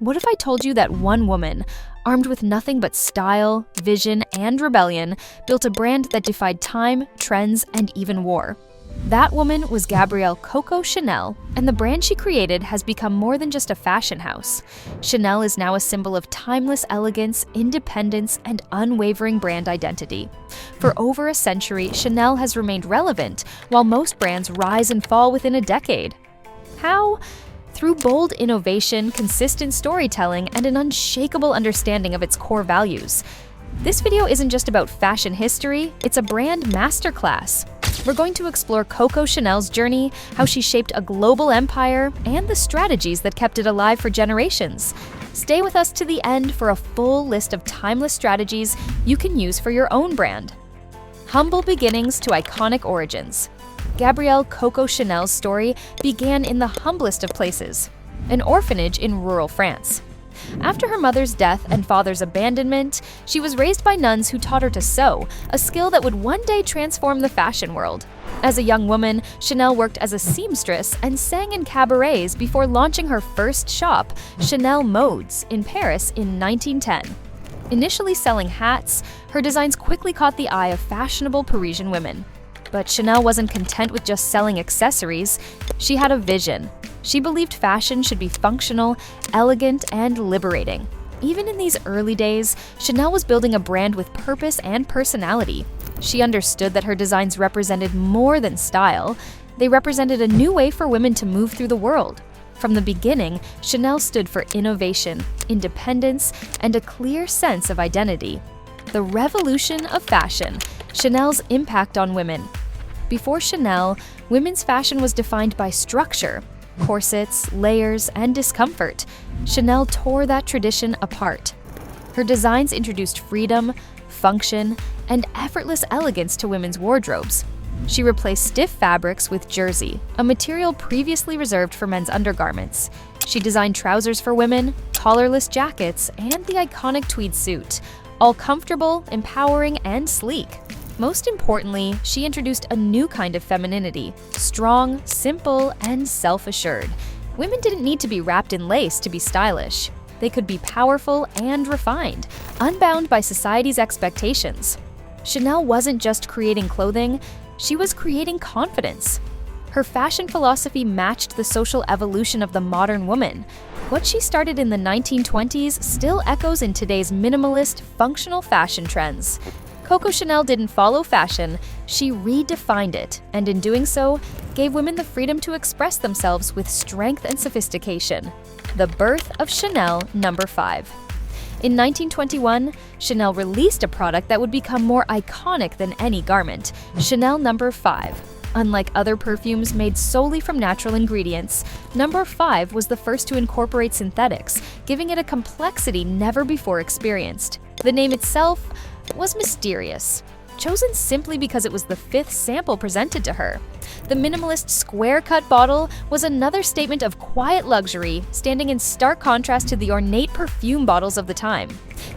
What if I told you that one woman, armed with nothing but style, vision, and rebellion, built a brand that defied time, trends, and even war? That woman was Gabrielle Coco Chanel, and the brand she created has become more than just a fashion house. Chanel is now a symbol of timeless elegance, independence, and unwavering brand identity. For over a century, Chanel has remained relevant, while most brands rise and fall within a decade. How? Through bold innovation, consistent storytelling, and an unshakable understanding of its core values. This video isn't just about fashion history, it's a brand masterclass. We're going to explore Coco Chanel's journey, how she shaped a global empire, and the strategies that kept it alive for generations. Stay with us to the end for a full list of timeless strategies you can use for your own brand. Humble beginnings to iconic origins. Gabrielle Coco Chanel's story began in the humblest of places, an orphanage in rural France. After her mother's death and father's abandonment, she was raised by nuns who taught her to sew, a skill that would one day transform the fashion world. As a young woman, Chanel worked as a seamstress and sang in cabarets before launching her first shop, Chanel Modes, in Paris in 1910. Initially selling hats, her designs quickly caught the eye of fashionable Parisian women. But Chanel wasn't content with just selling accessories. She had a vision. She believed fashion should be functional, elegant, and liberating. Even in these early days, Chanel was building a brand with purpose and personality. She understood that her designs represented more than style. They represented a new way for women to move through the world. From the beginning, Chanel stood for innovation, independence, and a clear sense of identity. The revolution of fashion, Chanel's impact on women. Before Chanel, women's fashion was defined by structure, corsets, layers, and discomfort. Chanel tore that tradition apart. Her designs introduced freedom, function, and effortless elegance to women's wardrobes. She replaced stiff fabrics with jersey, a material previously reserved for men's undergarments. She designed trousers for women, collarless jackets, and the iconic tweed suit, all comfortable, empowering, and sleek. Most importantly, she introduced a new kind of femininity, strong, simple, and self-assured. Women didn't need to be wrapped in lace to be stylish. They could be powerful and refined, unbound by society's expectations. Chanel wasn't just creating clothing, she was creating confidence. Her fashion philosophy matched the social evolution of the modern woman. What she started in the 1920s still echoes in today's minimalist, functional fashion trends. Coco Chanel didn't follow fashion, she redefined it, and in doing so, gave women the freedom to express themselves with strength and sophistication. The birth of Chanel No. 5. In 1921, Chanel released a product that would become more iconic than any garment, Chanel No. 5. Unlike other perfumes made solely from natural ingredients, No. 5 was the first to incorporate synthetics, giving it a complexity never before experienced. The name itself was mysterious, chosen simply because it was the fifth sample presented to her. The minimalist square-cut bottle was another statement of quiet luxury, standing in stark contrast to the ornate perfume bottles of the time.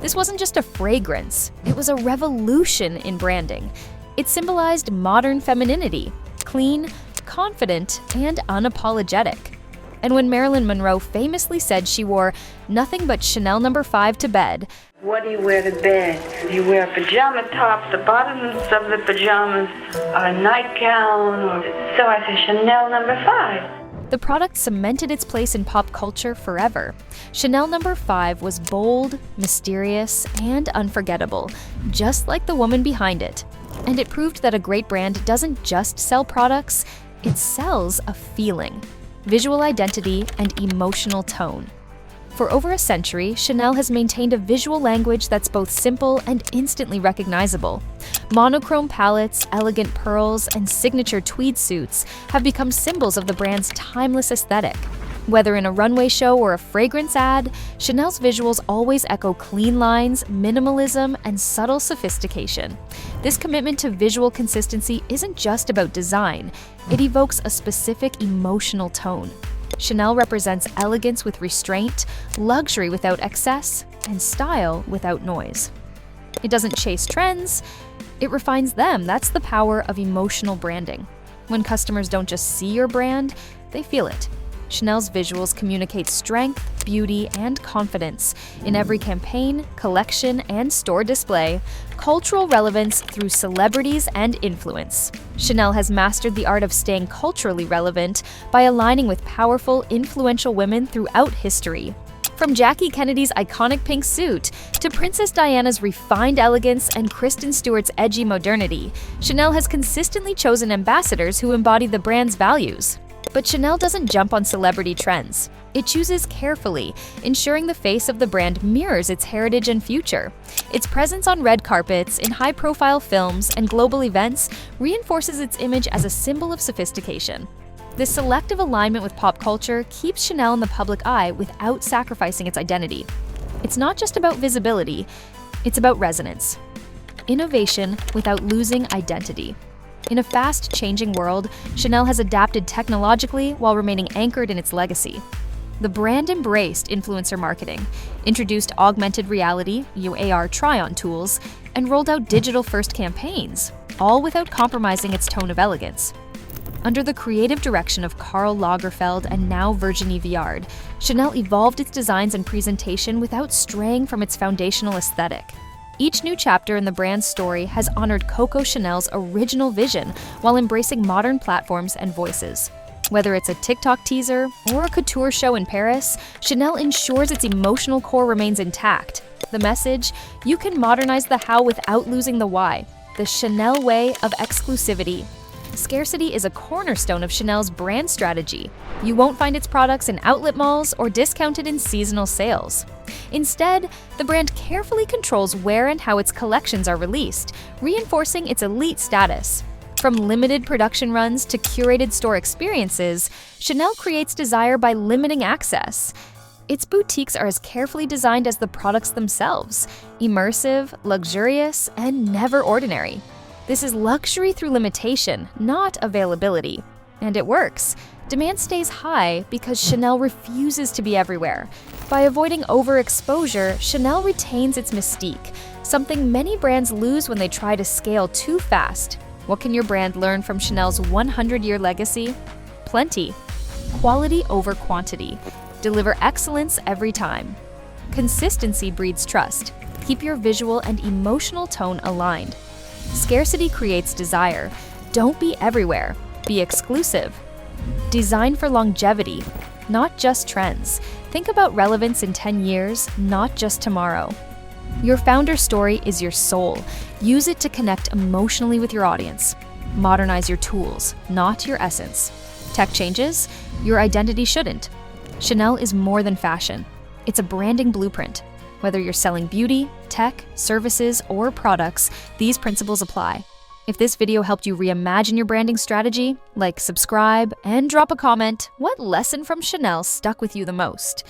This wasn't just a fragrance, it was a revolution in branding. It symbolized modern femininity, clean, confident, and unapologetic. And when Marilyn Monroe famously said she wore nothing but Chanel No. 5 to bed, "What do you wear to bed? Do you wear a pajama top, the bottoms of the pajamas, a nightgown?" So I said, Chanel No. 5. the product cemented its place in pop culture forever. Chanel No. 5 was bold, mysterious, and unforgettable, just like the woman behind it. And it proved that a great brand doesn't just sell products, it sells a feeling, visual identity, and emotional tone. For over a century, Chanel has maintained a visual language that's both simple and instantly recognizable. Monochrome palettes, elegant pearls, and signature tweed suits have become symbols of the brand's timeless aesthetic. Whether in a runway show or a fragrance ad, Chanel's visuals always echo clean lines, minimalism, and subtle sophistication. This commitment to visual consistency isn't just about design, it evokes a specific emotional tone. Chanel represents elegance with restraint, luxury without excess, and style without noise. It doesn't chase trends, it refines them. That's the power of emotional branding. When customers don't just see your brand, they feel it. Chanel's visuals communicate strength, beauty, and confidence in every campaign, collection, and store display, cultural relevance through celebrities and influence. Chanel has mastered the art of staying culturally relevant by aligning with powerful, influential women throughout history. From Jackie Kennedy's iconic pink suit to Princess Diana's refined elegance and Kristen Stewart's edgy modernity, Chanel has consistently chosen ambassadors who embody the brand's values. But Chanel doesn't jump on celebrity trends. It chooses carefully, ensuring the face of the brand mirrors its heritage and future. Its presence on red carpets, in high-profile films, and global events reinforces its image as a symbol of sophistication. This selective alignment with pop culture keeps Chanel in the public eye without sacrificing its identity. It's not just about visibility, it's about resonance. Innovation without losing identity. In a fast-changing world, Chanel has adapted technologically while remaining anchored in its legacy. The brand embraced influencer marketing, introduced augmented reality (AR) try-on tools, and rolled out digital-first campaigns, all without compromising its tone of elegance. Under the creative direction of Karl Lagerfeld and now Virginie Viard, Chanel evolved its designs and presentation without straying from its foundational aesthetic. Each new chapter in the brand's story has honored Coco Chanel's original vision while embracing modern platforms and voices. Whether it's a TikTok teaser or a couture show in Paris, Chanel ensures its emotional core remains intact. The message: you can modernize the how without losing the why. The Chanel way of exclusivity. Scarcity is a cornerstone of Chanel's brand strategy. You won't find its products in outlet malls or discounted in seasonal sales. Instead, the brand carefully controls where and how its collections are released, reinforcing its elite status. From limited production runs to curated store experiences, Chanel creates desire by limiting access. Its boutiques are as carefully designed as the products themselves, immersive, luxurious, and never ordinary. This is luxury through limitation, not availability. And it works. Demand stays high because Chanel refuses to be everywhere. By avoiding overexposure, Chanel retains its mystique, something many brands lose when they try to scale too fast. What can your brand learn from Chanel's 100-year legacy? Plenty. Quality over quantity. Deliver excellence every time. Consistency breeds trust. Keep your visual and emotional tone aligned. Scarcity creates desire. Don't be everywhere. Be exclusive. Design for longevity, not just trends. Think about relevance in 10 years, not just tomorrow. Your founder story is your soul. Use it to connect emotionally with your audience. Modernize your tools, not your essence. Tech changes, your identity shouldn't. Chanel is more than fashion. It's a branding blueprint. Whether you're selling beauty, tech, services, or products, these principles apply. If this video helped you reimagine your branding strategy, like, subscribe, and drop a comment. What lesson from Chanel stuck with you the most?